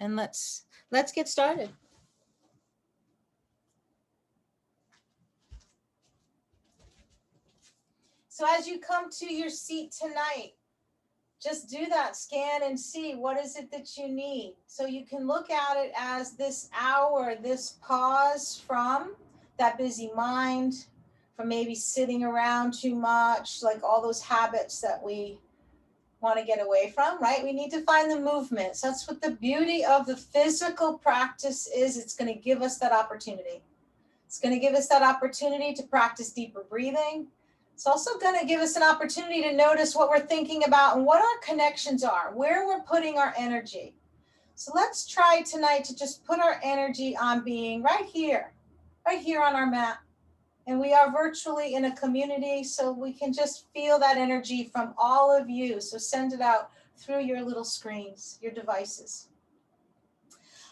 and let's get started. So as you come to your seat tonight, just do that, scan and see what is it that you need. So you can look at it as this hour, this pause from that busy mind, from maybe sitting around too much, like all those habits that we want to get away from, right? We need to find the movements. That's what the beauty of the physical practice is. It's going to give us that opportunity. It's going to give us that opportunity to practice deeper breathing. It's also going to give us an opportunity to notice what we're thinking about and what our connections are, where we're putting our energy. So let's try tonight to just put our energy on being right here on our mat. And we are virtually in a community, so we can just feel that energy from all of you. So send it out through your little screens, your devices.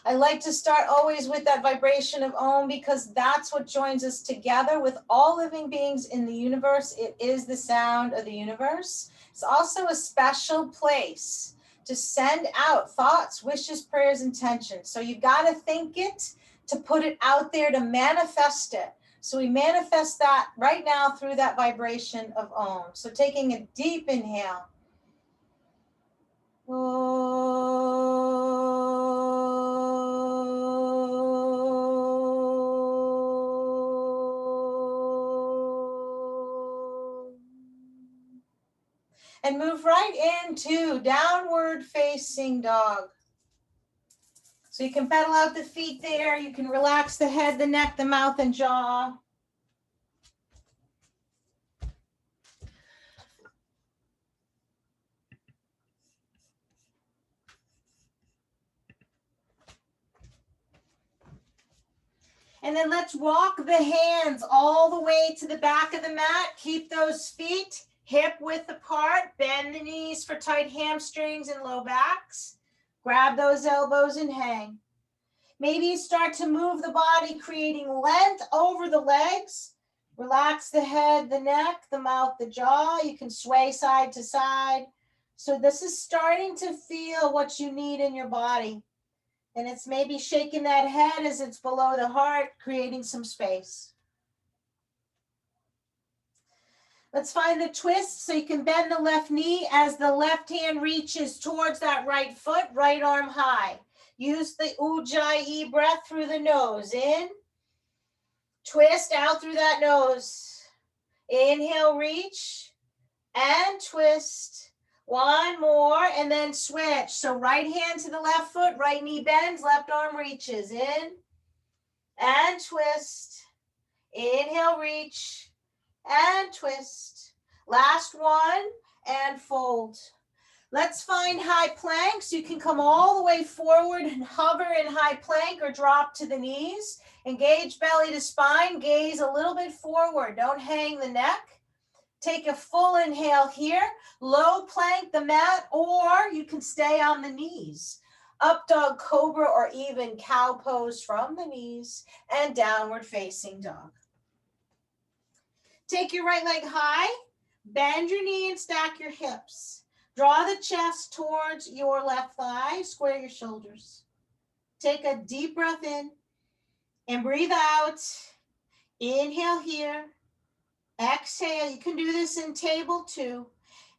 I like to start always with that vibration of Om, because that's what joins us together with all living beings in the universe. It is the sound of the universe. It's also a special place to send out thoughts, wishes, prayers, intentions. So you've got to think it, to put it out there, to manifest it. So we manifest that right now through that vibration of Om. So taking a deep inhale. And move right into downward facing dog. So you can pedal out the feet there. You can relax the head, the neck, the mouth, and jaw. And then let's walk the hands all the way to the back of the mat. Keep those feet hip width apart. Bend the knees for tight hamstrings and low backs. Grab those elbows and hang. Maybe you start to move the body, creating length over the legs. Relax the head, the neck, the mouth, the jaw. You can sway side to side. So this is starting to feel what you need in your body. And it's maybe shaking that head as it's below the heart, creating some space. Let's find the twist, so you can bend the left knee as the left hand reaches towards that right foot, right arm high. Use the Ujjayi breath through the nose. In, twist out through that nose. Inhale, reach, and twist. One more, and then switch. So right hand to the left foot, right knee bends, left arm reaches. In, and twist. Inhale, reach, and twist. Last one, and fold. Let's find high plank. So you can come all the way forward and hover in high plank or drop to the knees. Engage belly to spine, gaze a little bit forward. Don't hang the neck. Take a full inhale here. Low plank the mat, or you can stay on the knees. Up dog cobra or even cow pose from the knees, and downward facing dog. Take your right leg high, bend your knee and stack your hips. Draw the chest towards your left thigh, square your shoulders. Take a deep breath in and breathe out. Inhale here. Exhale. You can do this in table too.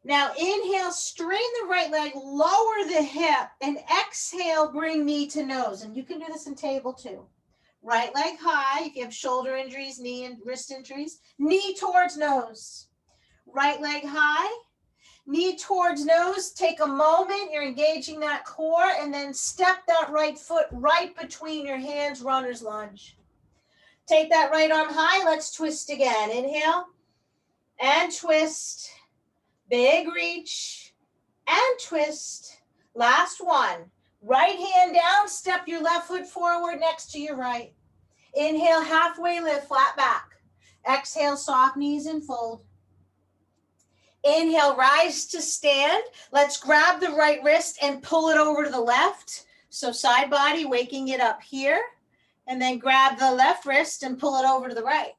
Now inhale, straighten the right leg, lower the hip, and exhale, bring knee to nose. And you can do this in table too. Right leg high, if you have shoulder injuries, knee and wrist injuries, knee towards nose. Right leg high, knee towards nose. Take a moment, you're engaging that core, and then step that right foot right between your hands, runner's lunge. Take that right arm high, let's twist again. Inhale, and twist. Big reach, and twist. Last one. Right hand down, step your left foot forward next to your right. Inhale, halfway lift, flat back. Exhale, soft knees and fold. Inhale, rise to stand. Let's grab the right wrist and pull it over to the left. So side body, waking it up here. And then grab the left wrist and pull it over to the right.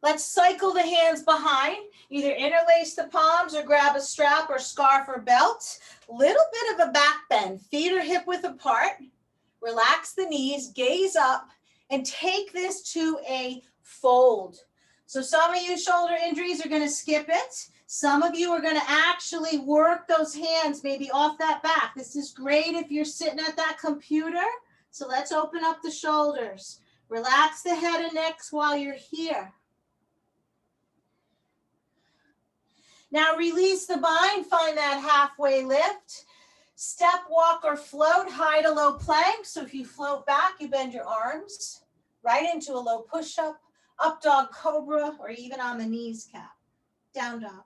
Let's cycle the hands behind. Either interlace the palms or grab a strap or scarf or belt. Little bit of a back bend. Feet are hip width apart. Relax the knees, gaze up, and take this to a fold. So some of you shoulder injuries are going to skip it. Some of you are going to actually work those hands maybe off that back. This is great if you're sitting at that computer. So let's open up the shoulders. Relax the head and neck while you're here. Now release the bind, find that halfway lift. Step, walk, or float, high to low plank. So if you float back, you bend your arms right into a low push-up, up dog cobra, or even on the knees cap. Down dog.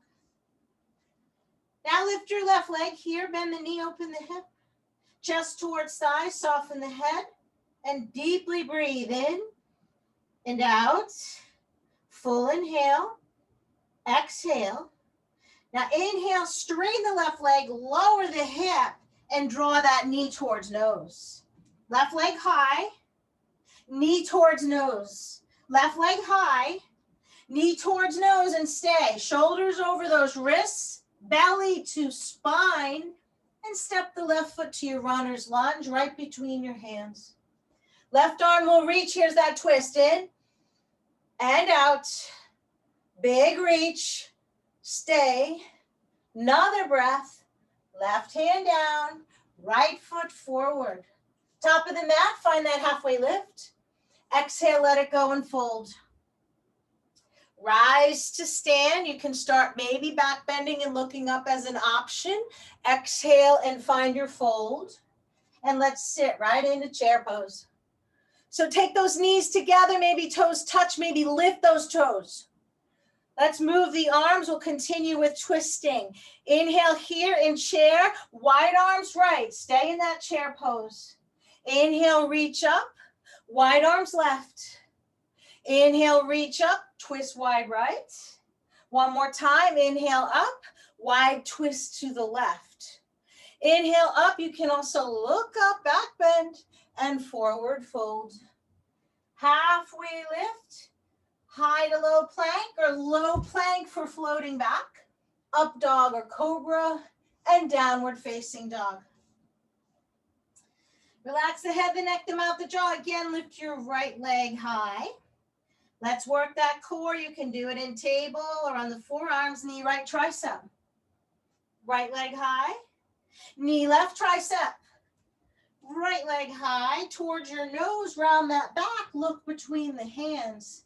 Now lift your left leg here, bend the knee, open the hip. Chest towards thigh, soften the head, and deeply breathe in and out. Full inhale, exhale. Now inhale, straighten the left leg, lower the hip, and draw that knee towards nose. Left leg high, knee towards nose. Left leg high, knee towards nose, and stay. Shoulders over those wrists, belly to spine, and step the left foot to your runner's lunge right between your hands. Left arm will reach. Here's that twist. In and out. Big reach. Stay. Another breath. Left hand down. Right foot forward. Top of the mat. Find that halfway lift. Exhale. Let it go and fold. Rise to stand. You can start maybe back bending and looking up as an option. Exhale and find your fold. And let's sit right into chair pose. So take those knees together, maybe toes touch, maybe lift those toes. Let's move the arms. We'll continue with twisting. Inhale here in chair, wide arms right. Stay in that chair pose. Inhale, reach up, wide arms left. Inhale, reach up, twist wide right. One more time, inhale up, wide twist to the left. Inhale up, you can also look up, back bend, and forward fold. Halfway lift, high to low plank or low plank for floating back, up dog or cobra, and downward facing dog. Relax the head, the neck, the mouth, the jaw. Again, lift your right leg high. Let's work that core. You can do it in table or on the forearms, knee right tricep. Right leg high, knee left tricep. Right leg high towards your nose, round that back, look between the hands,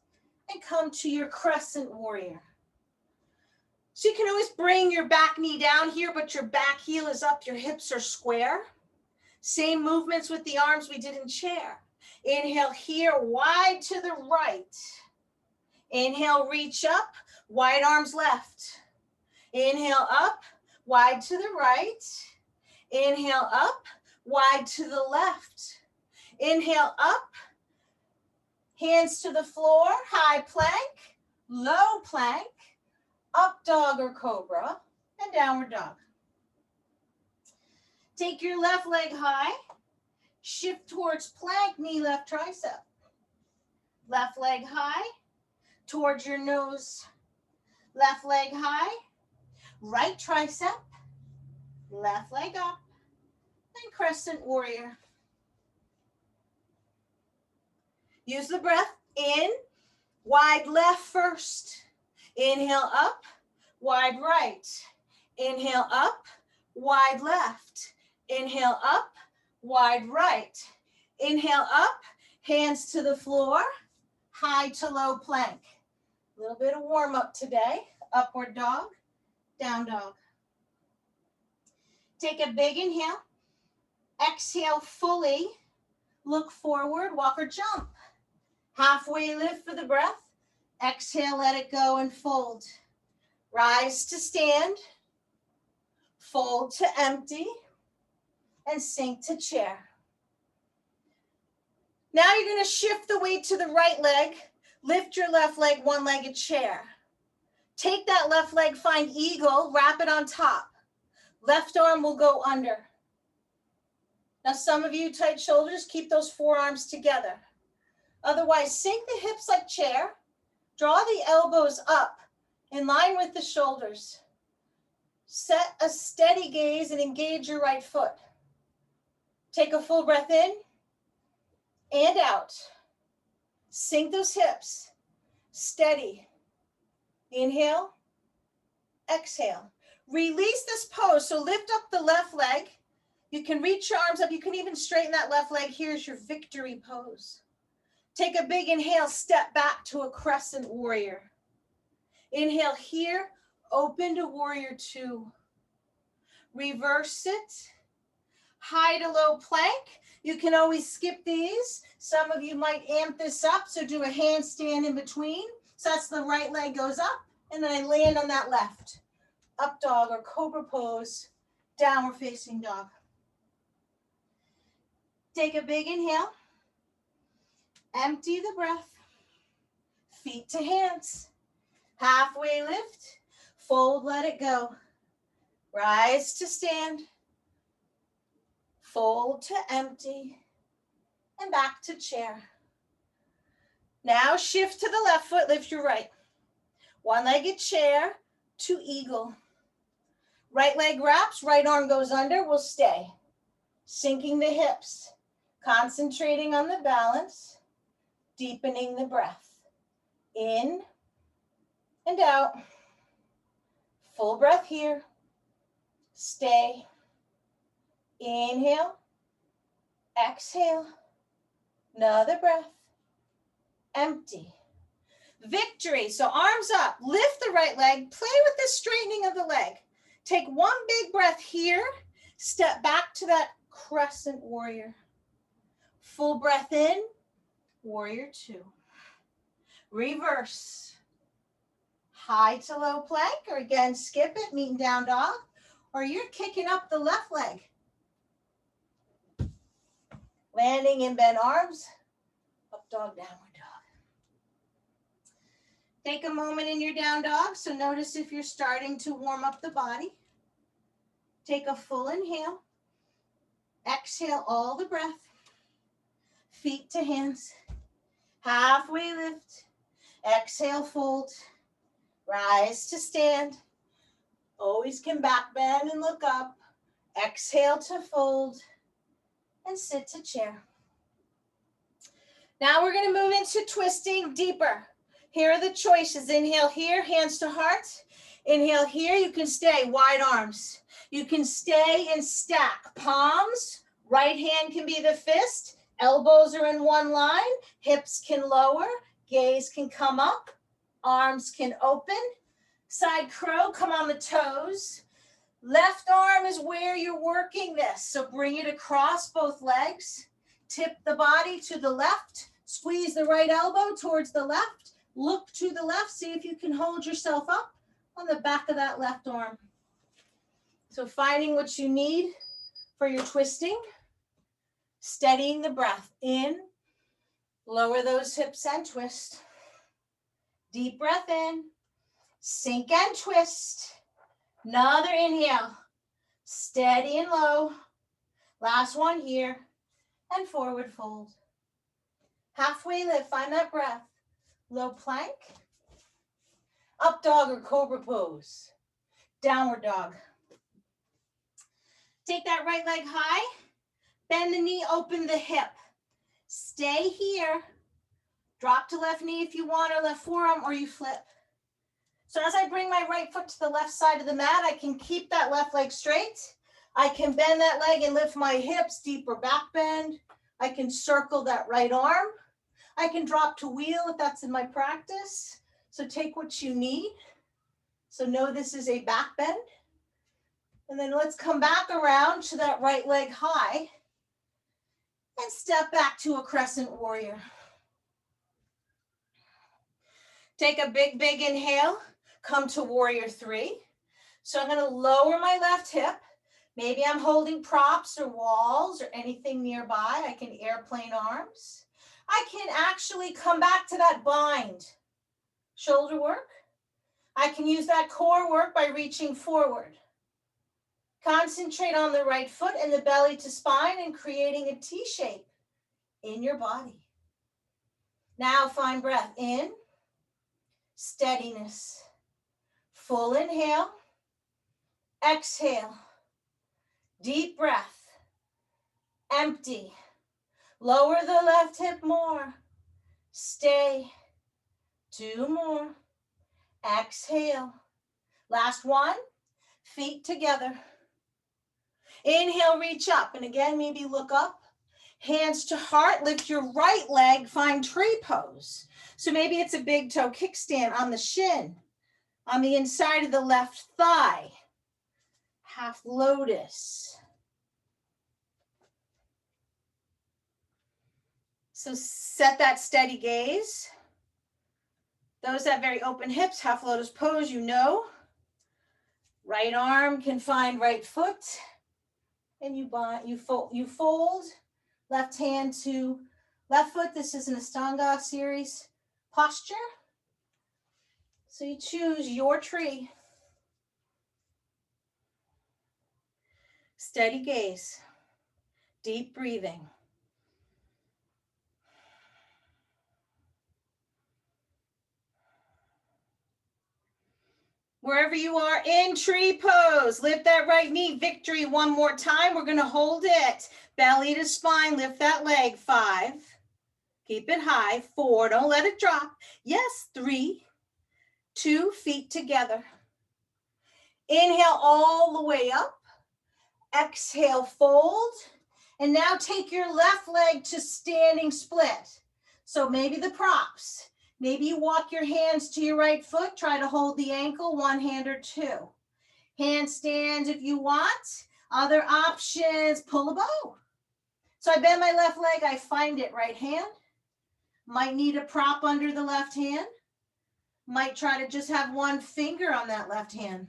and come to your Crescent Warrior. So you can always bring your back knee down here, but your back heel is up, your hips are square. Same movements with the arms we did in chair. Inhale here, wide to the right. Inhale, reach up, wide arms left. Inhale up, wide to the right. Inhale up, wide to the left. Inhale up, hands to the floor, high plank, low plank, up dog or cobra, and downward dog. Take your left leg high, shift towards plank, knee left tricep. Left leg high, towards your nose. Left leg high, right tricep, left leg up, and Crescent Warrior. Use the breath in, wide left first. Inhale up, wide right. Inhale up, wide left. Inhale up, wide right. Inhale up, hands to the floor, high to low plank. A little bit of warm up today. Upward dog, down dog. Take a big inhale. Exhale fully. Look forward, walk or jump. Halfway lift for the breath. Exhale, let it go and fold. Rise to stand. Fold to empty. And sink to chair. Now you're going to shift the weight to the right leg. Lift your left leg, one-legged chair. Take that left leg, find eagle, wrap it on top. Left arm will go under. Now some of you tight shoulders, keep those forearms together. Otherwise, sink the hips like chair. Draw the elbows up in line with the shoulders. Set a steady gaze and engage your right foot. Take a full breath in and out. Sink those hips. Steady. Inhale, exhale. Release this pose. So lift up the left leg. You can reach your arms up. You can even straighten that left leg. Here's your victory pose. Take a big inhale, step back to a crescent warrior. Inhale here, open to warrior two. Reverse it. High to low plank. You can always skip these. Some of you might amp this up, so do a handstand in between. So that's the right leg goes up, and then I land on that left. Up dog or cobra pose, downward facing dog. Take a big inhale. Empty the breath. Feet to hands. Halfway lift. Fold, let it go. Rise to stand. Fold to empty. And back to chair. Now shift to the left foot, lift your right. One-legged chair to eagle. Right leg wraps, right arm goes under, we'll stay. Sinking the hips, concentrating on the balance, deepening the breath. In and out. Full breath here. Stay. Inhale. Exhale. Another breath. Empty. Victory. So arms up. Lift the right leg. Play with the straightening of the leg. Take one big breath here. Step back to that crescent warrior. Full breath in. Warrior two. Reverse. High to low plank, or again, skip it, meeting down dog, or you're kicking up the left leg. Landing in bent arms, up dog, downward dog. Take a moment in your down dog, so notice if you're starting to warm up the body. Take a full inhale. Exhale all the breath. Feet to hands. Halfway lift. Exhale, fold. Rise to stand. Always can back bend and look up. Exhale to fold. And sit to chair. Now we're going to move into twisting deeper. Here are the choices. Inhale here, hands to heart. Inhale here, you can stay wide arms. You can stay and stack palms. Right hand can be the fist. Elbows are in one line. Hips can lower. Gaze can come up. Arms can open. Side crow, come on the toes. Left arm is where you're working this. So bring it across both legs. Tip the body to the left. Squeeze the right elbow towards the left. Look to the left. See if you can hold yourself up on the back of that left arm. So finding what you need for your twisting. Steadying the breath. In. Lower those hips and twist. Deep breath in. Sink and twist. Another inhale. Steady and low. Last one here. And forward fold. Halfway lift. Find that breath. Low plank. Up dog or cobra pose. Downward dog. Take that right leg high. Bend the knee, open the hip. Stay here. Drop to left knee if you want, or left forearm, or you flip. So as I bring my right foot to the left side of the mat, I can keep that left leg straight. I can bend that leg and lift my hips, deeper back bend. I can circle that right arm. I can drop to wheel if that's in my practice. So take what you need. So know this is a back bend. And then let's come back around to that right leg high and step back to a crescent warrior. Take a big, big inhale. Come to warrior three. So I'm going to lower my left hip. Maybe I'm holding props or walls or anything nearby. I can airplane arms. I can actually come back to that bind. Shoulder work. I can use that core work by reaching forward. Concentrate on the right foot and the belly to spine and creating a T shape in your body. Now find breath in steadiness. Full inhale, exhale, deep breath, empty. Lower the left hip more, stay. 2 more, exhale. Last one, feet together. Inhale, reach up, and again, maybe look up. Hands to heart, lift your right leg, find tree pose. So maybe it's a big toe kickstand on the shin, on the inside of the left thigh. Half lotus. So set that steady gaze. Those that have very open hips, half lotus pose, you know. Right arm can find right foot. And you fold. Left hand to left foot. This is an Ashtanga series posture. So you choose your tree. Steady gaze. Deep breathing. Wherever you are in tree pose, lift that right knee, victory one more time. We're gonna hold it. Belly to spine, lift that leg, 5. Keep it high, 4, don't let it drop. Yes, 3, 2, feet together. Inhale all the way up. Exhale, fold. And now take your left leg to standing split. So maybe the props. Maybe you walk your hands to your right foot, try to hold the ankle, 1 hand or 2. Handstand if you want. Other options, pull a bow. So I bend my left leg, I find it right hand. Might need a prop under the left hand. Might try to just have 1 finger on that left hand.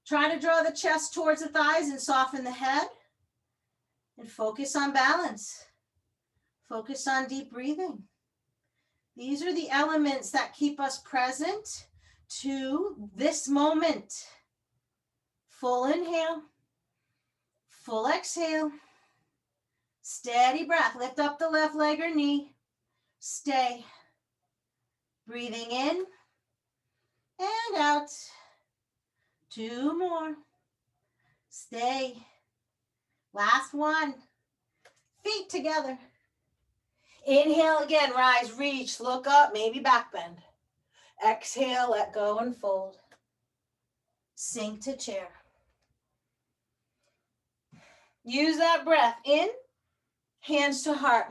Try to draw the chest towards the thighs and soften the head. And focus on balance. Focus on deep breathing. These are the elements that keep us present to this moment. Full inhale, full exhale, steady breath. Lift up the left leg or knee, stay. Breathing in and out. 2 more, stay. Last one, feet together. Inhale again, rise, reach, look up, maybe back bend. Exhale, let go and fold. Sink to chair. Use that breath in, hands to heart.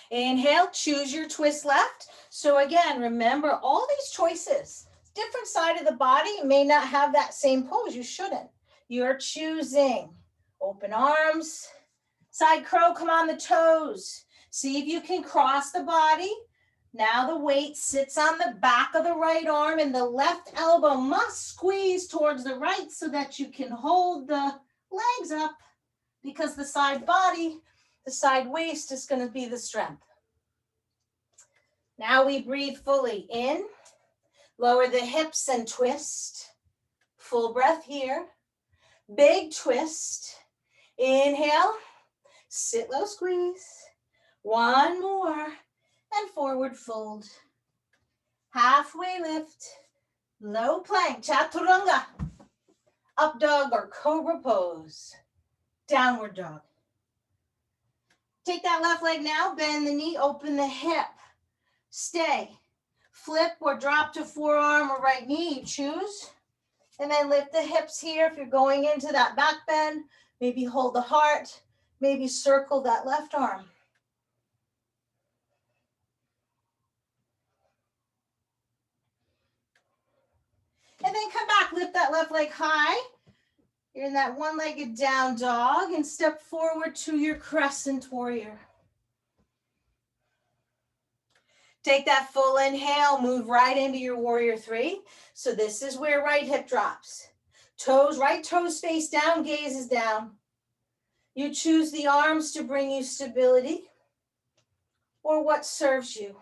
Inhale, choose your twist left. So again, remember all these choices. Different side of the body, you may not have that same pose, you shouldn't. You're choosing. Open arms, side crow, come on the toes. See if you can cross the body. Now the weight sits on the back of the right arm and the left elbow must squeeze towards the right so that you can hold the legs up because the side body, the side waist is going to be the strength. Now we breathe fully in, lower the hips and twist. Full breath here. Big twist. Inhale, sit low, squeeze. 1 more, and forward fold. Halfway lift, low plank, chaturanga. Up dog or cobra pose. Downward dog. Take that left leg now, bend the knee, open the hip. Stay. Flip or drop to forearm or right knee, you choose. And then lift the hips here if you're going into that back bend. Maybe hold the heart. Maybe circle that left arm. And then come back, lift that left leg high. You're in that one-legged down dog and step forward to your Crescent Warrior. Take that full inhale, move right into your Warrior 3. So this is where right hip drops. Toes, right toes face down, gaze is down. You choose the arms to bring you stability or what serves you.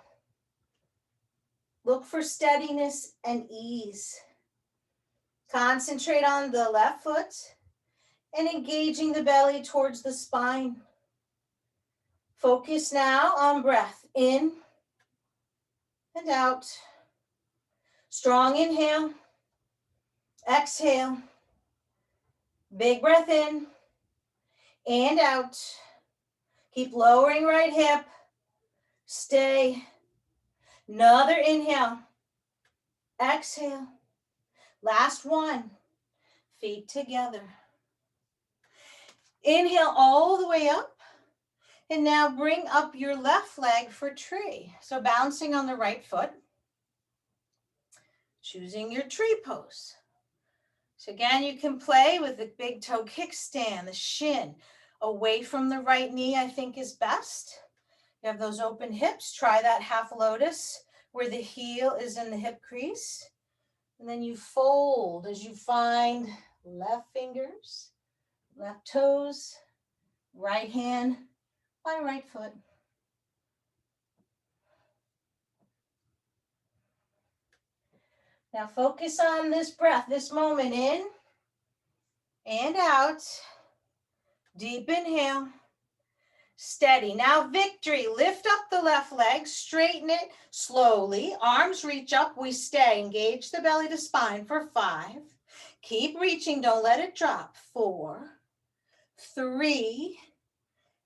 Look for steadiness and ease. Concentrate on the left foot and engaging the belly towards the spine. Focus now on breath in and out. Strong inhale. Exhale. Big breath in and out. Keep lowering right hip. Stay. Another inhale. Exhale. Last one. Feet together. Inhale all the way up. And now bring up your left leg for tree. So bouncing on the right foot. Choosing your tree pose. So again, you can play with the big toe kickstand, the shin away from the right knee, I think is best. You have those open hips. Try that half lotus where the heel is in the hip crease. And then you fold as you find left fingers, left toes, right hand by right foot. Now focus on this breath, this moment in and out. Deep inhale. Steady. Now victory. Lift up the left leg, straighten it slowly. Arms reach up, we stay. Engage the belly to spine for 5. Keep reaching, don't let it drop. 4, 3,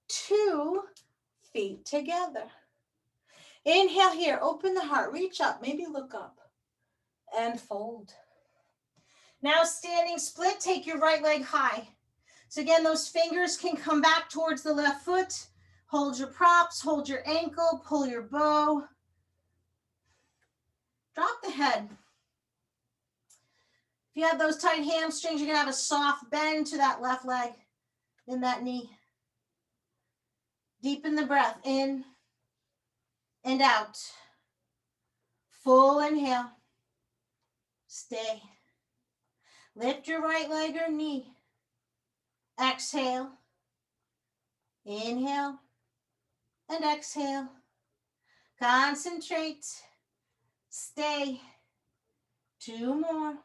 2, feet together. Inhale here, open the heart, reach up, maybe look up and fold. Now standing split, take your right leg high. So again, those fingers can come back towards the left foot. Hold your props, hold your ankle, pull your bow. Drop the head. If you have those tight hamstrings, you're gonna have a soft bend to that left leg in that knee. Deepen the breath in and out. Full inhale. Stay. Lift your right leg or knee. Exhale. Inhale and exhale. Concentrate. Stay. 2 more.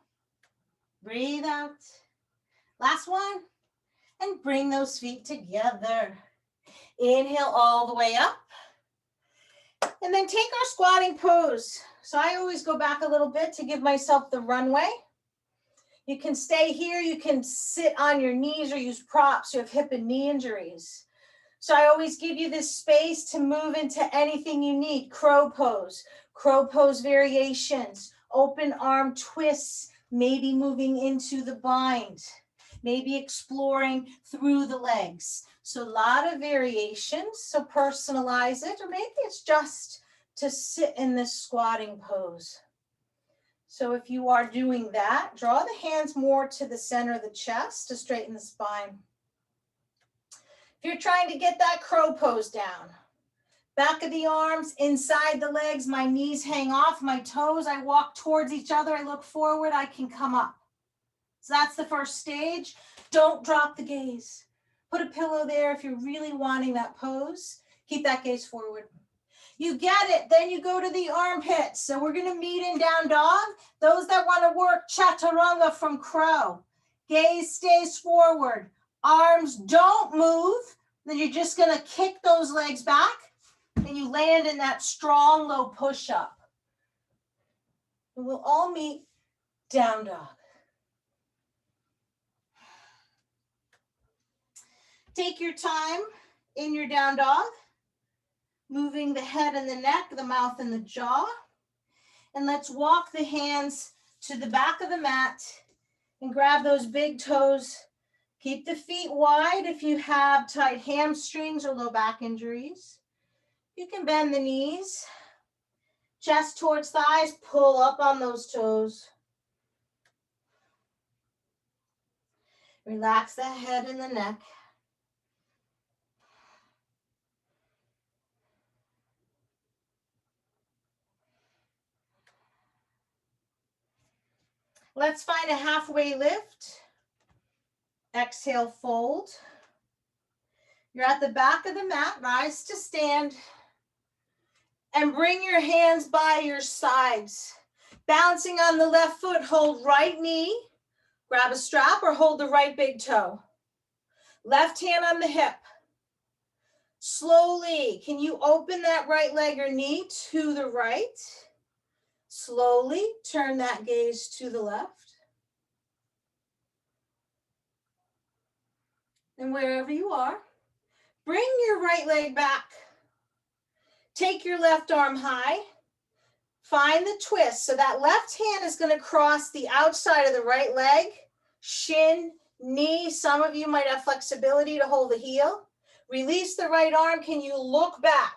Breathe out. Last one. And bring those feet together. Inhale all the way up. And then take our squatting pose. So I always go back a little bit to give myself the runway. You can stay here. You can sit on your knees or use props. You have hip and knee injuries. So I always give you this space to move into anything you need. Crow pose variations, open arm twists, maybe moving into the bind, maybe exploring through the legs. So a lot of variations, so personalize it, or maybe it's just to sit in this squatting pose. So if you are doing that, draw the hands more to the center of the chest to straighten the spine. If you're trying to get that crow pose down, back of the arms, inside the legs, my knees hang off, my toes, I walk towards each other, I look forward, I can come up. So that's the first stage. Don't drop the gaze. Put a pillow there if you're really wanting that pose. Keep that gaze forward. You get it, then you go to the armpits. So we're gonna meet in down dog. Those that wanna work chaturanga from crow. Gaze stays forward. Arms don't move. Then you're just gonna kick those legs back and you land in that strong low push-up. And we'll all meet down dog. Take your time in your down dog, moving the head and the neck, the mouth and the jaw. And let's walk the hands to the back of the mat and grab those big toes. Keep the feet wide if you have tight hamstrings or low back injuries. You can bend the knees, chest towards thighs, pull up on those toes. Relax the head and the neck. Let's find a halfway lift. Exhale, fold. You're at the back of the mat, rise to stand. And bring your hands by your sides. Bouncing on the left foot, hold right knee. Grab a strap or hold the right big toe. Left hand on the hip. Slowly, can you open that right leg or knee to the right? Slowly turn that gaze to the left. And wherever you are, bring your right leg back. Take your left arm high. Find the twist. So that left hand is going to cross the outside of the right leg, shin, knee. Some of you might have flexibility to hold the heel. Release the right arm. Can you look back?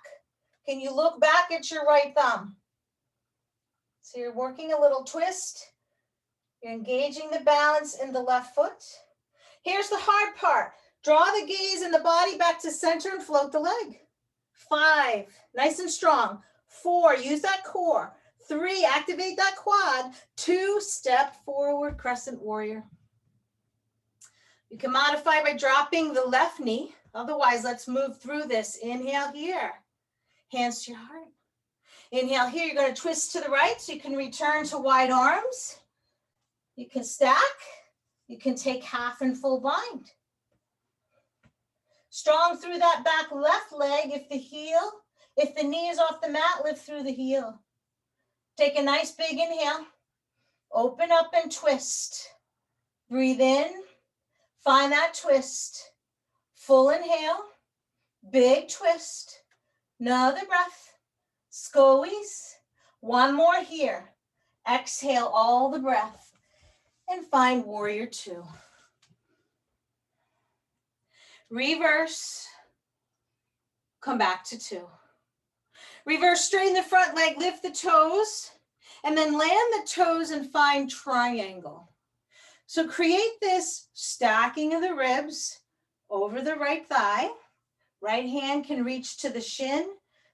Can you look back at your right thumb? So you're working a little twist. You're engaging the balance in the left foot. Here's the hard part. Draw the gaze and the body back to center and float the leg. 5, nice and strong. 4, use that core. 3, activate that quad. 2, step forward, Crescent Warrior. You can modify by dropping the left knee. Otherwise, let's move through this. Inhale here. Hands to your heart. Inhale here. You're going to twist to the right so you can return to wide arms. You can stack. You can take half and full bind. Strong through that back left leg. If the knee is off the mat, lift through the heel. Take a nice big inhale. Open up and twist. Breathe in. Find that twist. Full inhale. Big twist. Another breath. Squeeze. One more here. Exhale all the breath. And find Warrior 2. Reverse. Come back to 2. Reverse, straighten the front leg, lift the toes, and then land the toes and find triangle. So create this stacking of the ribs over the right thigh. Right hand can reach to the shin,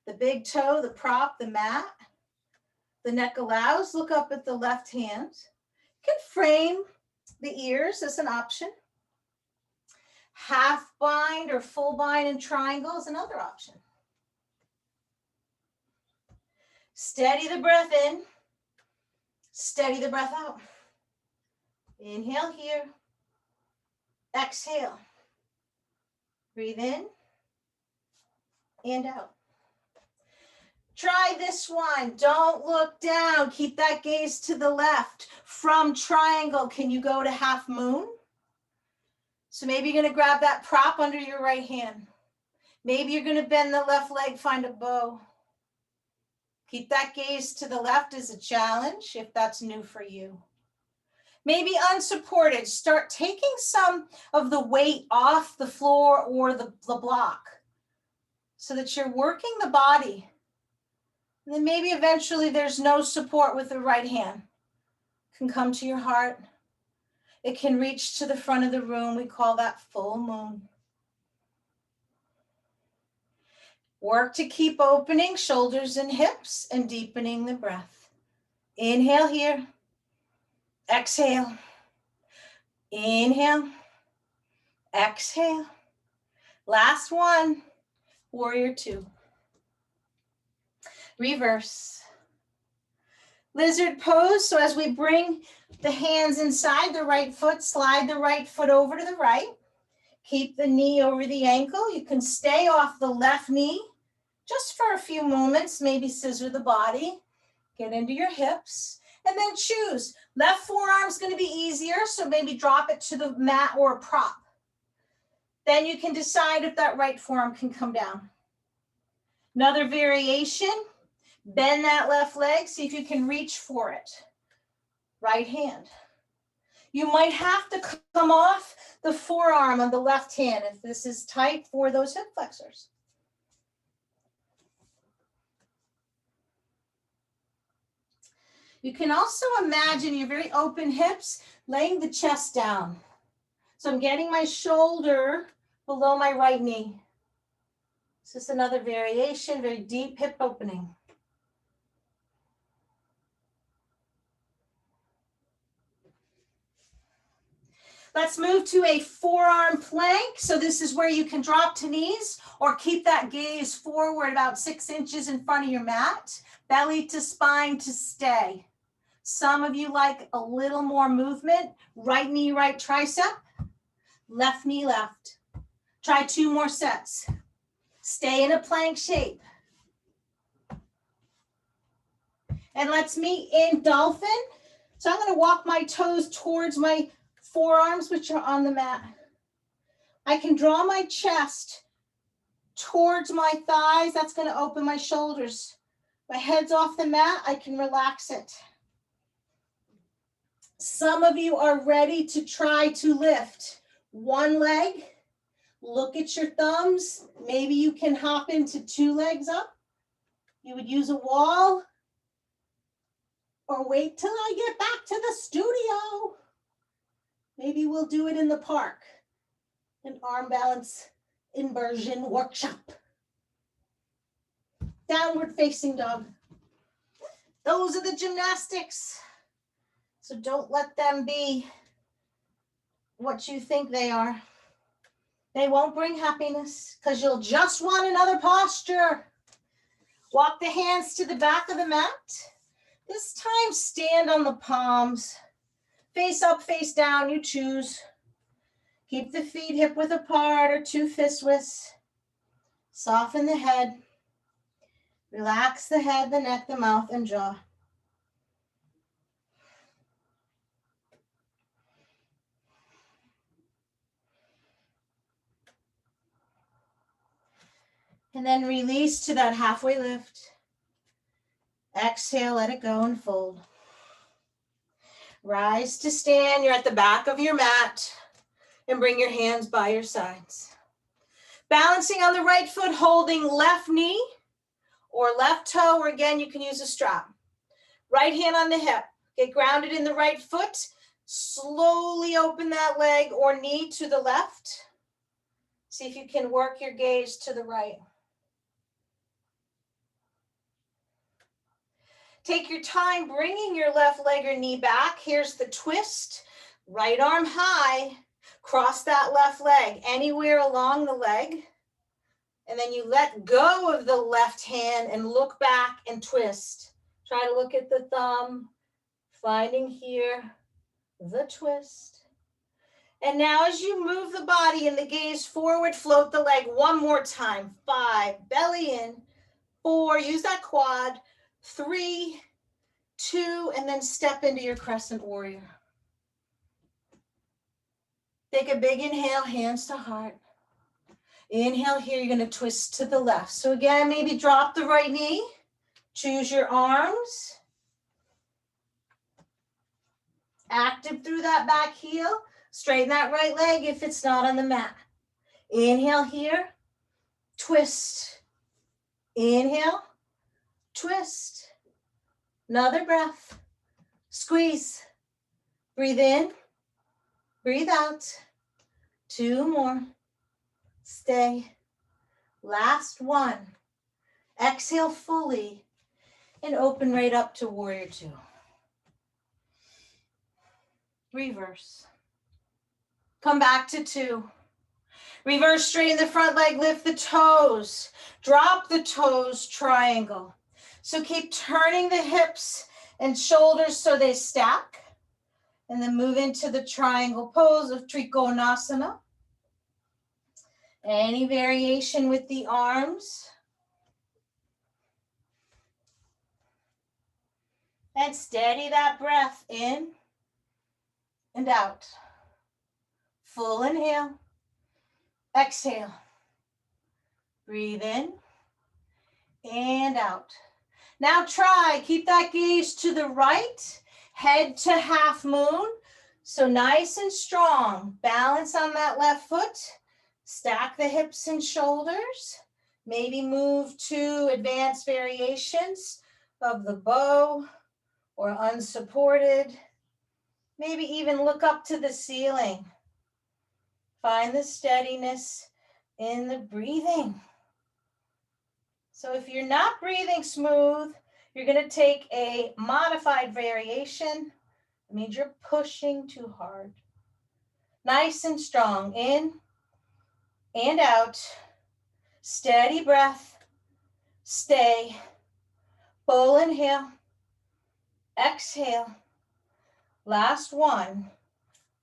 the big toe, the prop, the mat. The neck allows, look up at the left hand. You can frame the ears as an option. Half bind or full bind in triangle is another option. Steady the breath in. Steady the breath out. Inhale here. Exhale. Breathe in and out. Try this one. Don't look down. Keep that gaze to the left. From triangle, can you go to half moon? So maybe you're going to grab that prop under your right hand. Maybe you're going to bend the left leg, find a bow. Keep that gaze to the left as a challenge if that's new for you. Maybe unsupported. Start taking some of the weight off the floor or the block so that you're working the body. And then maybe eventually there's no support with the right hand. It can come to your heart. It can reach to the front of the room. We call that full moon. Work to keep opening shoulders and hips and deepening the breath. Inhale here. Exhale. Inhale. Exhale. Last one. Warrior 2. Reverse. Lizard pose. So as we bring the hands inside the right foot, slide the right foot over to the right. Keep the knee over the ankle. You can stay off the left knee just for a few moments, maybe scissor the body, get into your hips, and then choose. Left forearm is going to be easier, so maybe drop it to the mat or a prop. Then you can decide if that right forearm can come down. Another variation, bend that left leg, see if you can reach for it. Right hand. You might have to come off the forearm on the left hand if this is tight for those hip flexors. You can also imagine your very open hips, laying the chest down. So I'm getting my shoulder below my right knee. This is another variation, very deep hip opening. Let's move to a forearm plank. So this is where you can drop to knees or keep that gaze forward about 6 inches in front of your mat, belly to spine to stay. Some of you like a little more movement. Right knee, right tricep, left knee, left. Try 2 more sets. Stay in a plank shape. And let's meet in Dolphin. So I'm going to walk my toes towards my forearms, which are on the mat. I can draw my chest towards my thighs. That's going to open my shoulders. My head's off the mat. I can relax it. Some of you are ready to try to lift one leg. Look at your thumbs. Maybe you can hop into 2 legs up. You would use a wall or wait till I get back to the studio. Maybe we'll do it in the park. An arm balance inversion workshop. Downward facing dog. Those are the gymnastics. So don't let them be what you think they are. They won't bring happiness because you'll just want another posture. Walk the hands to the back of the mat. This time, stand on the palms. Face up, face down, you choose. Keep the feet hip width apart or 2 fist widths. Soften the head. Relax the head, the neck, the mouth, and jaw. And then release to that halfway lift. Exhale, let it go and fold. Rise to stand. You're at the back of your mat. And bring your hands by your sides. Balancing on the right foot, holding left knee or left toe, or again, you can use a strap. Right hand on the hip. Get grounded in the right foot. Slowly open that leg or knee to the left. See if you can work your gaze to the right. Take your time bringing your left leg or knee back. Here's the twist. Right arm high. Cross that left leg anywhere along the leg. And then you let go of the left hand and look back and twist. Try to look at the thumb. Finding here the twist. And now as you move the body and the gaze forward, float the leg one more time. 5, belly in. 4, use that quad. 3, 2, and then step into your Crescent Warrior. Take a big inhale, hands to heart. Inhale here, you're going to twist to the left. So again, maybe drop the right knee. Choose your arms. Active through that back heel. Straighten that right leg if it's not on the mat. Inhale here. Twist. Inhale. Twist. Another breath. Squeeze. Breathe in. Breathe out. 2 more. Stay. Last one. Exhale fully and open right up to Warrior 2. Reverse. Come back to 2. Reverse, straighten the front leg, lift the toes. Drop the toes, triangle. So keep turning the hips and shoulders so they stack. And then move into the triangle pose of Trikonasana. Any variation with the arms. And steady that breath in and out. Full inhale. Exhale. Breathe in and out. Now try, keep that gaze to the right. Head to half moon. So nice and strong. Balance on that left foot. Stack the hips and shoulders. Maybe move to advanced variations of the bow or unsupported. Maybe even look up to the ceiling. Find the steadiness in the breathing. So if you're not breathing smooth, you're going to take a modified variation. It means you're pushing too hard. Nice and strong. In and out. Steady breath. Stay. Full inhale. Exhale. Last one.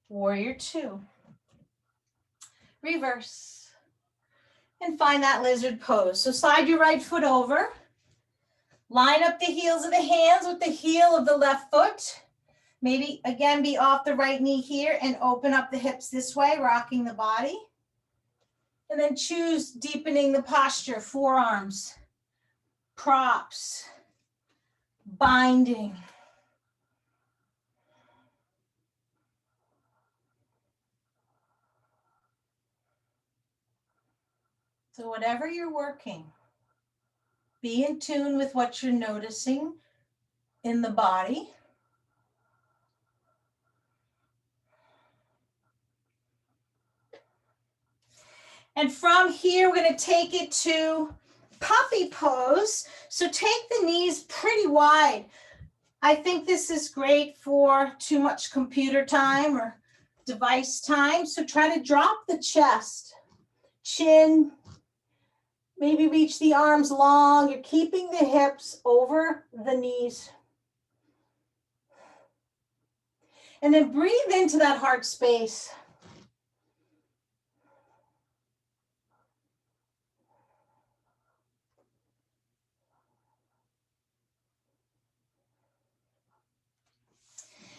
Warrior 2. Reverse. And find that lizard pose. So slide your right foot over. Line up the heels of the hands with the heel of the left foot. Maybe again, be off the right knee here and open up the hips this way, rocking the body. And then choose deepening the posture, forearms, props, binding. So whatever you're working, be in tune with what you're noticing in the body. And from here, we're going to take it to Puffy Pose. So take the knees pretty wide. I think this is great for too much computer time or device time. So try to drop the chest, chin, maybe reach the arms long. You're keeping the hips over the knees. And then breathe into that heart space.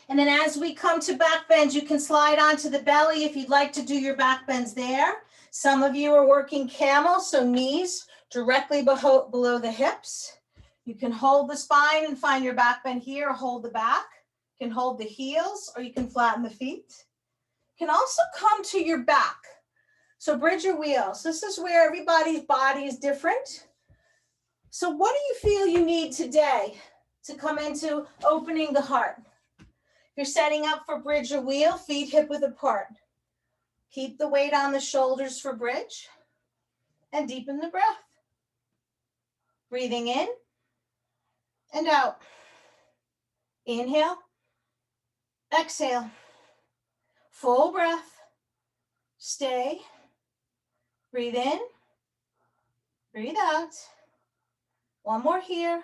And then as we come to back bends, you can slide onto the belly if you'd like to do your back bends there. Some of you are working camel, so knees directly below the hips. You can hold the spine and find your back bend here, or hold the back. You can hold the heels, or you can flatten the feet. You can also come to your back. So bridge your wheels. This is where everybody's body is different. So what do you feel you need today to come into opening the heart? You're setting up for bridge or wheel, feet hip width apart. Keep the weight on the shoulders for bridge and deepen the breath. Breathing in and out. Inhale, exhale. Full breath. Stay. Breathe in, breathe out. One more here.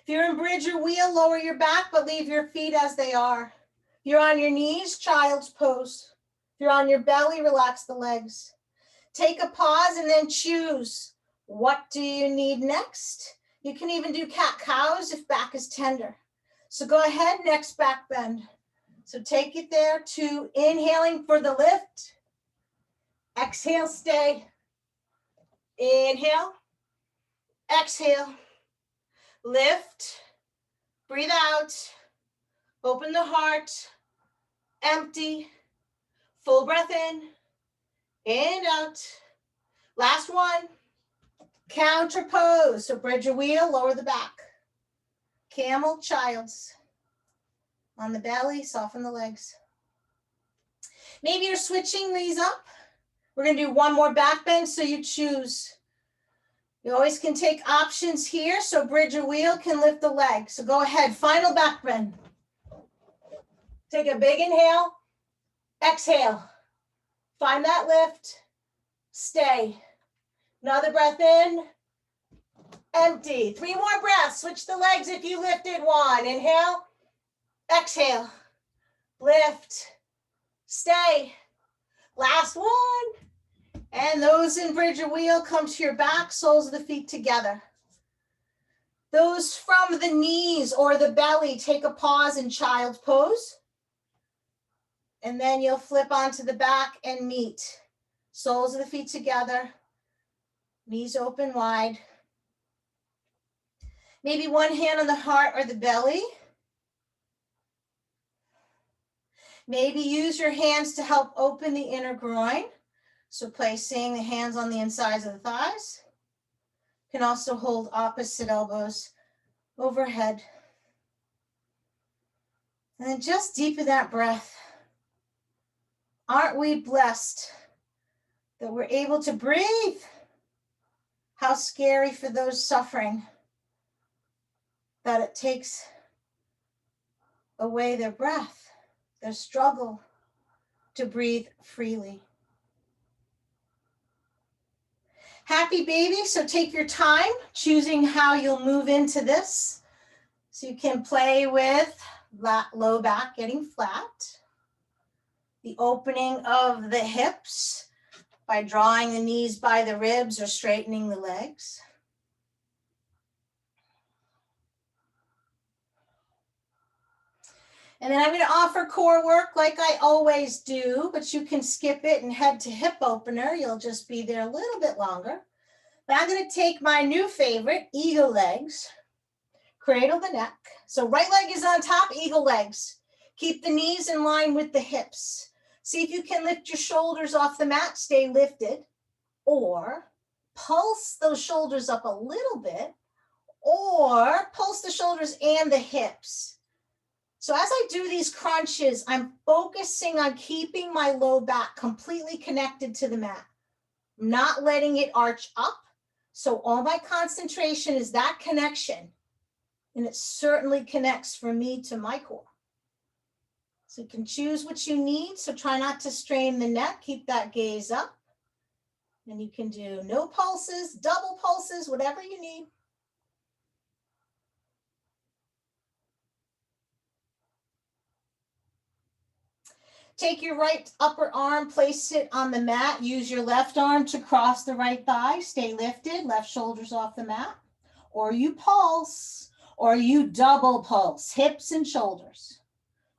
If you're in bridge or wheel, lower your back, but leave your feet as they are. If you're on your knees, child's pose. If you're on your belly, relax the legs. Take a pause and then choose. What do you need next? You can even do cat-cows if back is tender. So go ahead, next back bend. So take it there to inhaling for the lift. Exhale, stay. Inhale. Exhale. Lift, breathe out, open the heart, empty, full breath in and out. Last one, counter pose. So bridge your wheel, lower the back. Camel, child's. On the belly, soften the legs. Maybe you're switching these up. We're gonna do one more back bend, so you choose. You always can take options here, so bridge or wheel can lift the leg. So go ahead, final back bend. Take a big inhale, exhale. Find that lift, stay. Another breath in, empty. 3 more breaths, switch the legs if you lifted one. Inhale, exhale, lift, stay. Last one. And those in bridge or wheel, come to your back, soles of the feet together. Those from the knees or the belly, take a pause in child's pose. And then you'll flip onto the back and meet. Soles of the feet together, knees open wide. Maybe one hand on the heart or the belly. Maybe use your hands to help open the inner groin. So placing the hands on the insides of the thighs. You can also hold opposite elbows overhead. And then just deepen that breath. Aren't we blessed that we're able to breathe? How scary for those suffering that it takes away their breath, their struggle to breathe freely. Happy baby, so take your time choosing how you'll move into this. So you can play with low back getting flat, the opening of the hips by drawing the knees by the ribs or straightening the legs. And then I'm going to offer core work like I always do, but you can skip it and head to hip opener. You'll just be there a little bit longer. But I'm going to take my new favorite, eagle legs, cradle the neck. So right leg is on top, eagle legs. Keep the knees in line with the hips. See if you can lift your shoulders off the mat, stay lifted, or pulse those shoulders up a little bit, or pulse the shoulders and the hips. So as I do these crunches, I'm focusing on keeping my low back completely connected to the mat, not letting it arch up. So all my concentration is that connection. And it certainly connects for me to my core. So you can choose what you need. So try not to strain the neck. Keep that gaze up. And you can do no pulses, double pulses, whatever you need. Take your right upper arm, place it on the mat. Use your left arm to cross the right thigh. Stay lifted, left shoulders off the mat. Or you pulse, or you double pulse, hips and shoulders,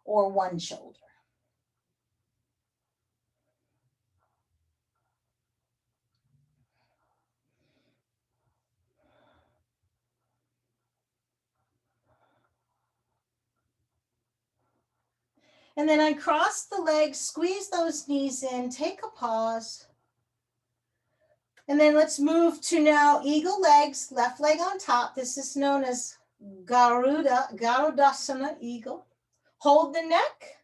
or one shoulder. And then uncross the legs, squeeze those knees in, take a pause. And then let's move to now eagle legs, left leg on top. This is known as Garuda Garudasana, eagle. Hold the neck,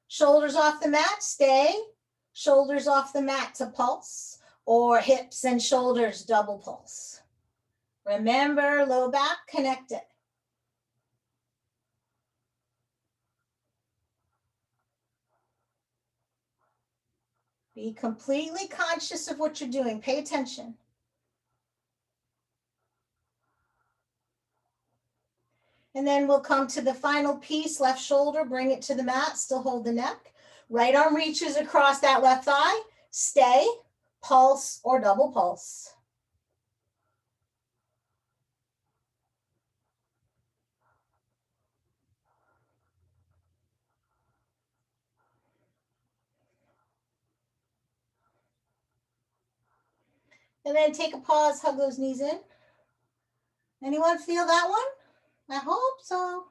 shoulders off the mat, stay. Shoulders off the mat to pulse, or hips and shoulders double pulse. Remember, low back connected. Be completely conscious of what you're doing. Pay attention. And then we'll come to the final piece, left shoulder, bring it to the mat, still hold the neck. Right arm reaches across that left thigh, stay, pulse or double pulse. And then take a pause, hug those knees in. Anyone feel that one? I hope so.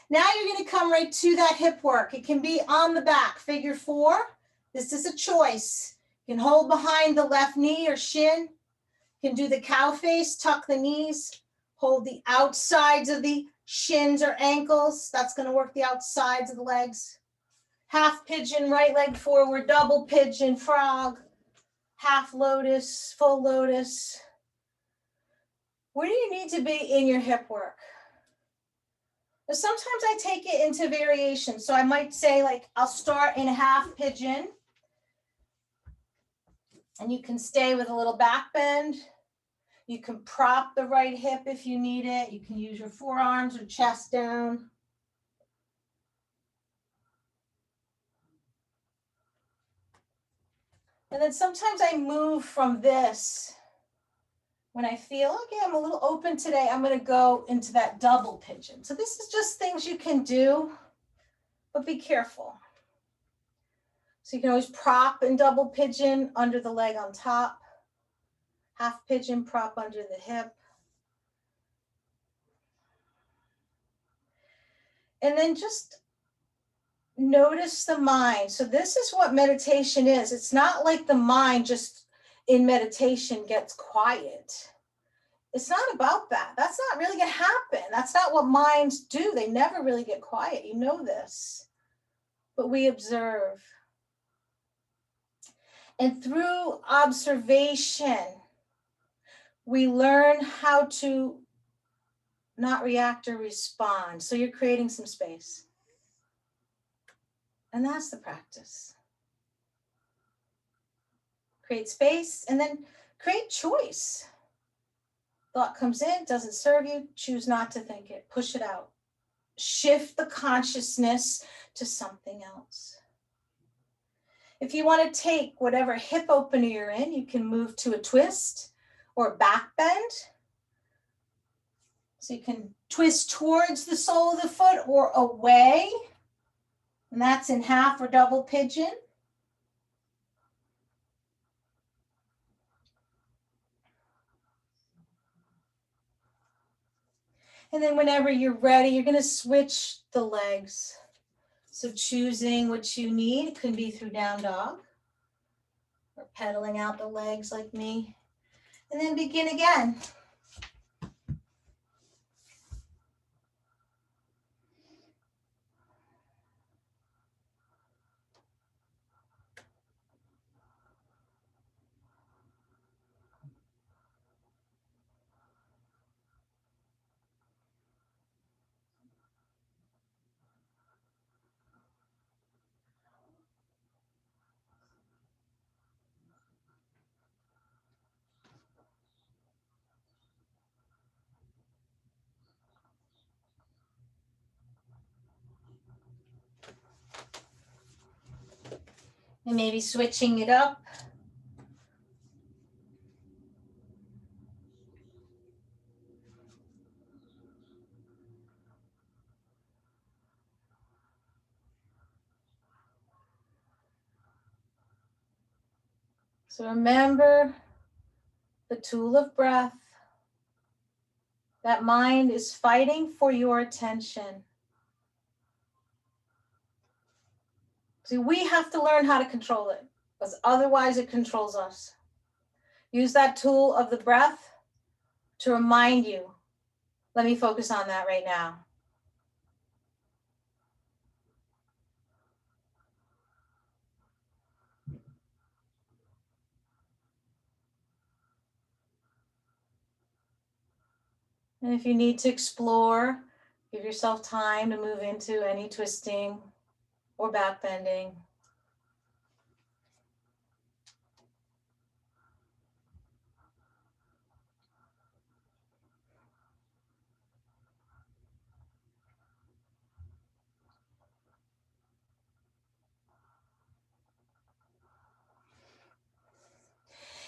Now you're going to come right to that hip work. It can be on the back, figure 4. This is a choice. You can hold behind the left knee or shin. You can do the cow face, tuck the knees, hold the outsides of the shins or ankles. That's going to work the outsides of the legs. Half pigeon, right leg forward, double pigeon, frog, half lotus, full lotus. Where do you need to be in your hip work? But sometimes I take it into variation. So I might say, like, I'll start in a half pigeon. And you can stay with a little back bend. You can prop the right hip if you need it. You can use your forearms or chest down. And then sometimes I move from this. When I feel, okay, I'm a little open today, I'm going to go into that double pigeon. So this is just things you can do, but be careful. So you can always prop and double pigeon under the leg on top. Half pigeon, prop under the hip. And then just notice the mind. So this is what meditation is. It's not like the mind just in meditation gets quiet. It's not about that. That's not really going to happen. That's not what minds do. They never really get quiet. You know this. But we observe. And through observation, we learn how to not react or respond. So you're creating some space. And that's the practice. Create space and then create choice. Thought comes in, doesn't serve you, choose not to think it, push it out. Shift the consciousness to something else. If you want to take whatever hip opener you're in, you can move to a twist or back bend. So you can twist towards the sole of the foot or away. And that's in half or double pigeon. And then whenever you're ready, you're going to switch the legs. So choosing what you need, it could be through down dog or pedaling out the legs like me. And then begin again. And maybe switching it up. So remember the tool of breath. That mind is fighting for your attention. See, we have to learn how to control it, because otherwise it controls us. Use that tool of the breath to remind you, let me focus on that right now. And if you need to explore, give yourself time to move into any twisting or back bending.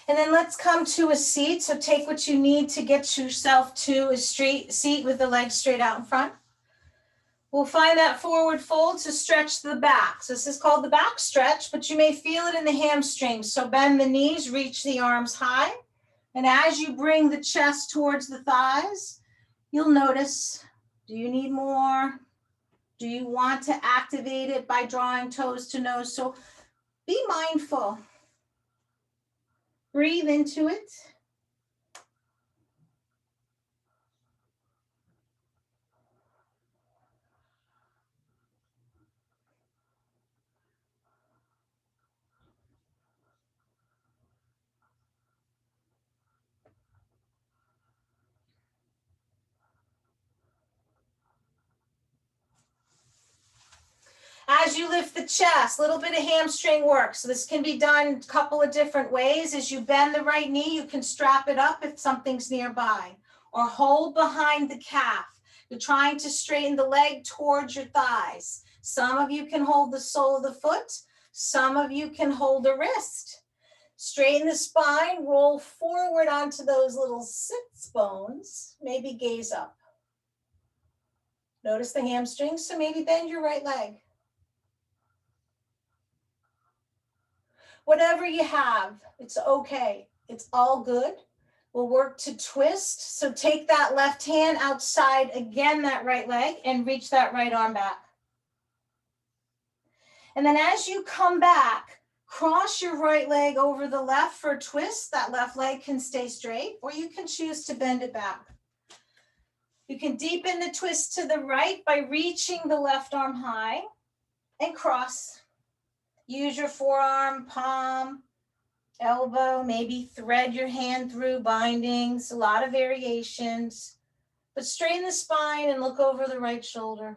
And then let's come to a seat. So take what you need to get yourself to a straight seat with the legs straight out in front. We'll find that forward fold to stretch the back. So this is called the back stretch, but you may feel it in the hamstrings. So bend the knees, reach the arms high. And as you bring the chest towards the thighs, you'll notice, do you need more? Do you want to activate it by drawing toes to nose? So be mindful. Breathe into it. As you lift the chest, a little bit of hamstring work. So this can be done a couple of different ways. As you bend the right knee, you can strap it up if something's nearby, or hold behind the calf. You're trying to straighten the leg towards your thighs. Some of you can hold the sole of the foot. Some of you can hold a wrist. Straighten the spine, roll forward onto those little sits bones. Maybe gaze up. Notice the hamstrings, so maybe bend your right leg. Whatever you have, it's okay. It's all good. We'll work to twist. So take that left hand outside, again, that right leg, and reach that right arm back. And then as you come back, cross your right leg over the left for a twist. That left leg can stay straight, or you can choose to bend it back. You can deepen the twist to the right by reaching the left arm high and cross. Use your forearm, palm, elbow, maybe thread your hand through bindings, a lot of variations, but straighten the spine and look over the right shoulder.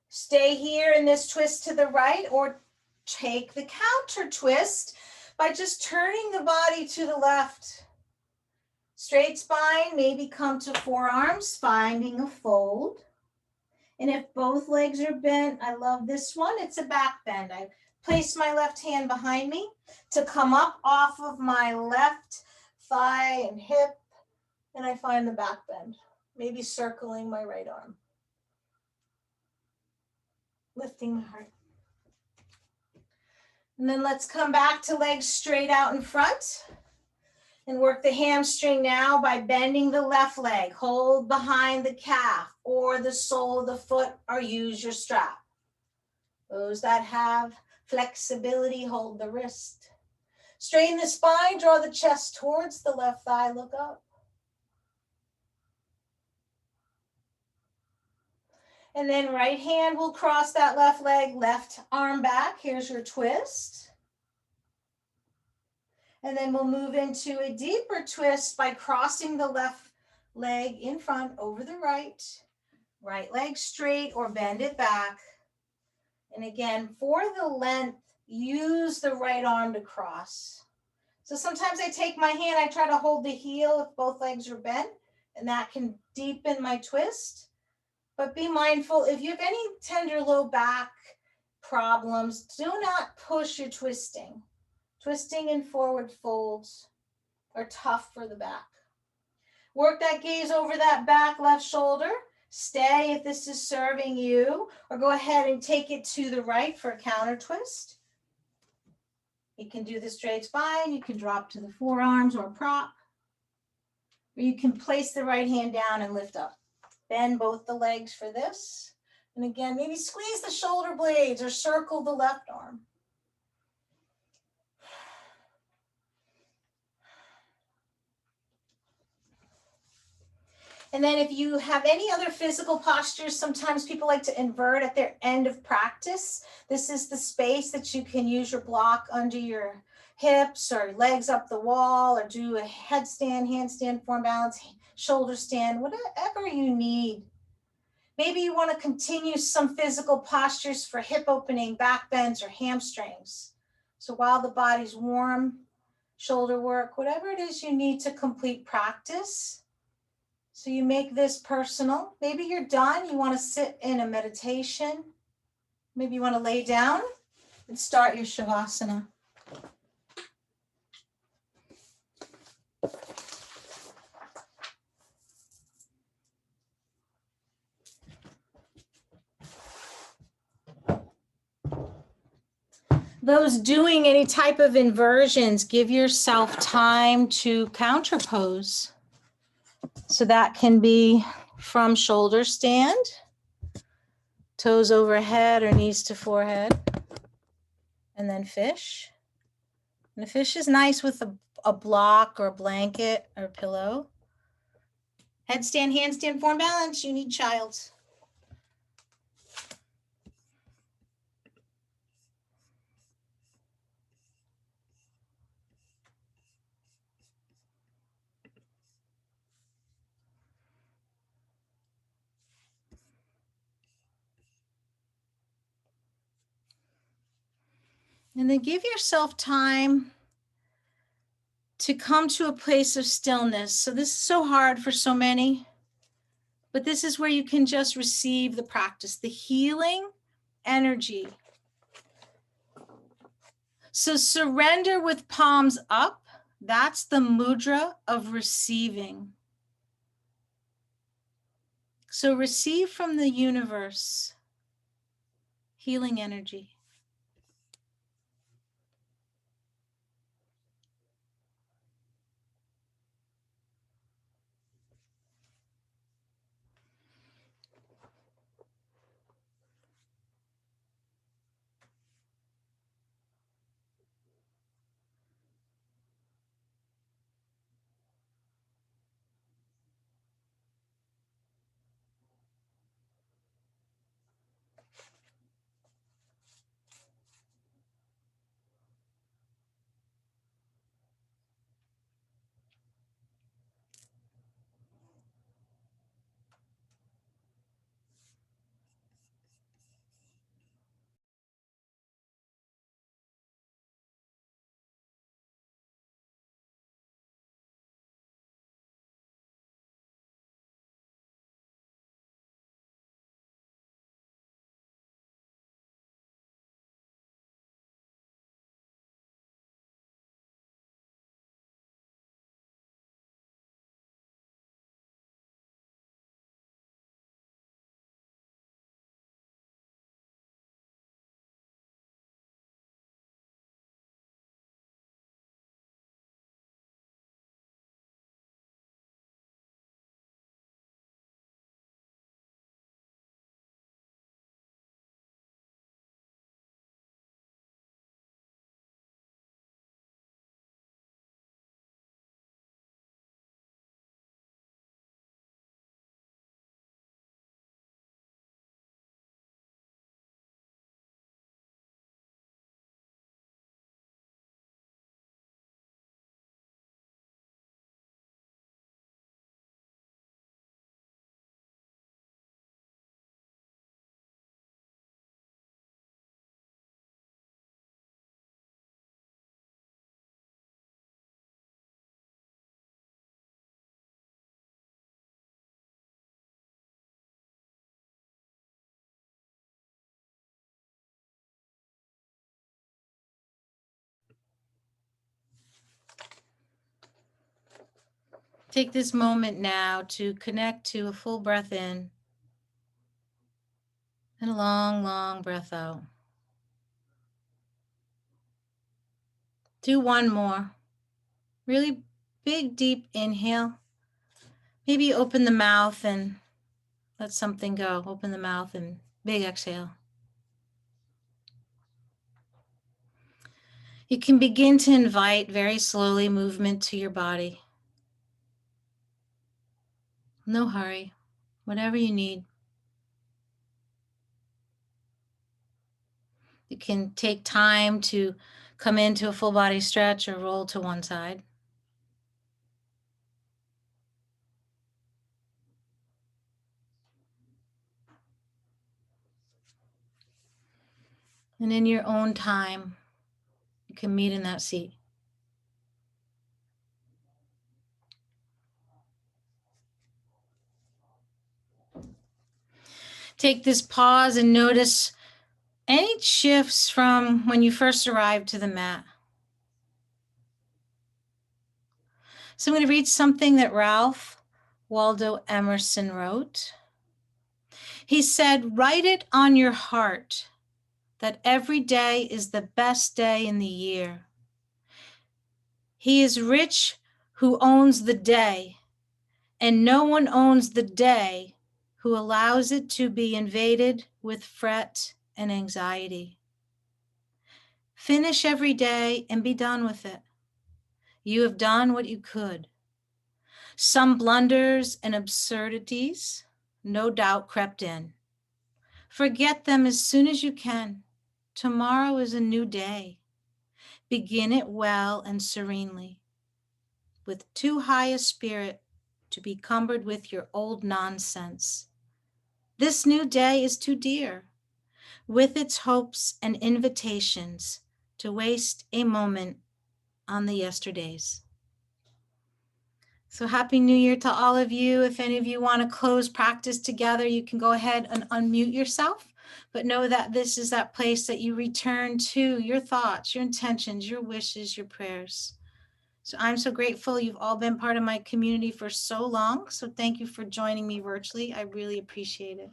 Stay here in this twist to the right, or take the counter twist by just turning the body to the left. Straight spine, maybe come to forearms, finding a fold. And if both legs are bent, I love this one, it's a back bend. I place my left hand behind me to come up off of my left thigh and hip, and I find the back bend, maybe circling my right arm, lifting my heart. And then let's come back to legs straight out in front and work the hamstring now by bending the left leg. Hold behind the calf or the sole of the foot, or use your strap. Those that have flexibility, hold the wrist. Straighten the spine, draw the chest towards the left thigh, look up. And then right hand will cross that left leg, left arm back. Here's your twist. And then we'll move into a deeper twist by crossing the left leg in front over the right. Right leg straight or bend it back. And again, for the length, use the right arm to cross. So sometimes I take my hand, I try to hold the heel if both legs are bent, and that can deepen my twist. But be mindful, if you have any tender low back problems, do not push your twisting. Twisting and forward folds are tough for the back. Work that gaze over that back left shoulder. Stay if this is serving you, or go ahead and take it to the right for a counter twist. You can do the straight spine. You can drop to the forearms or prop. Or you can place the right hand down and lift up. Bend both the legs for this. And again, maybe squeeze the shoulder blades or circle the left arm. And then if you have any other physical postures, sometimes people like to invert at their end of practice. This is the space that you can use your block under your hips or legs up the wall, or do a headstand, handstand, form balance, shoulder stand, whatever you need. Maybe you want to continue some physical postures for hip opening, back bends, or hamstrings. So while the body's warm, shoulder work, whatever it is you need to complete practice. So you make this personal. Maybe you're done. You want to sit in a meditation. Maybe you want to lay down and start your Shavasana. Those doing any type of inversions, give yourself time to counterpose. So that can be from shoulder stand, toes overhead or knees to forehead, and then fish. And a fish is nice with a block or a blanket or a pillow. Headstand, handstand, form balance, you need child. And then give yourself time to come to a place of stillness. So this is so hard for so many, but this is where you can just receive the practice, the healing energy. So surrender with palms up. That's the mudra of receiving. So receive from the universe healing energy. Take this moment now to connect to a full breath in and a long, long breath out. Do one more. Really big, deep inhale. Maybe open the mouth and let something go. Open the mouth and big exhale. You can begin to invite very slowly movement to your body. No hurry, whatever you need. You can take time to come into a full body stretch or roll to one side. And in your own time, you can meet in that seat. Take this pause and notice any shifts from when you first arrived to the mat. So I'm going to read something that Ralph Waldo Emerson wrote. He said, "Write it on your heart that every day is the best day in the year. He is rich who owns the day, and no one owns the day who allows it to be invaded with fret and anxiety. Finish every day and be done with it. You have done what you could. Some blunders and absurdities no doubt crept in. Forget them as soon as you can. Tomorrow is a new day. Begin it well and serenely, with too high a spirit to be cumbered with your old nonsense. This new day is too dear, with its hopes and invitations, to waste a moment on the yesterdays." So happy New Year to all of you. If any of you want to close practice together, you can go ahead and unmute yourself, but know that this is that place that you return to your thoughts, your intentions, your wishes, your prayers. So I'm so grateful you've all been part of my community for so long. So thank you for joining me virtually. I really appreciate it.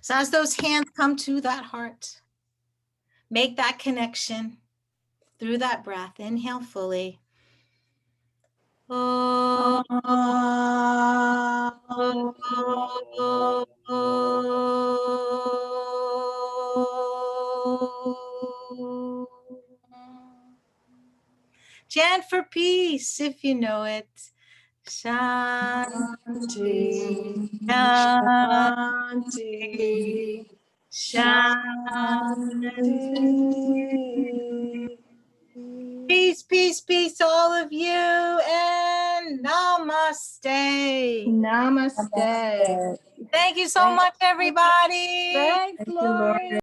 So as those hands come to that heart, make that connection through that breath. Inhale fully. Oh, chant for peace if you know it. Shanti, Shanti, Shanti. Peace, peace, peace, all of you, and namaste. Namaste. Thank you so much, everybody. Thanks, Lori.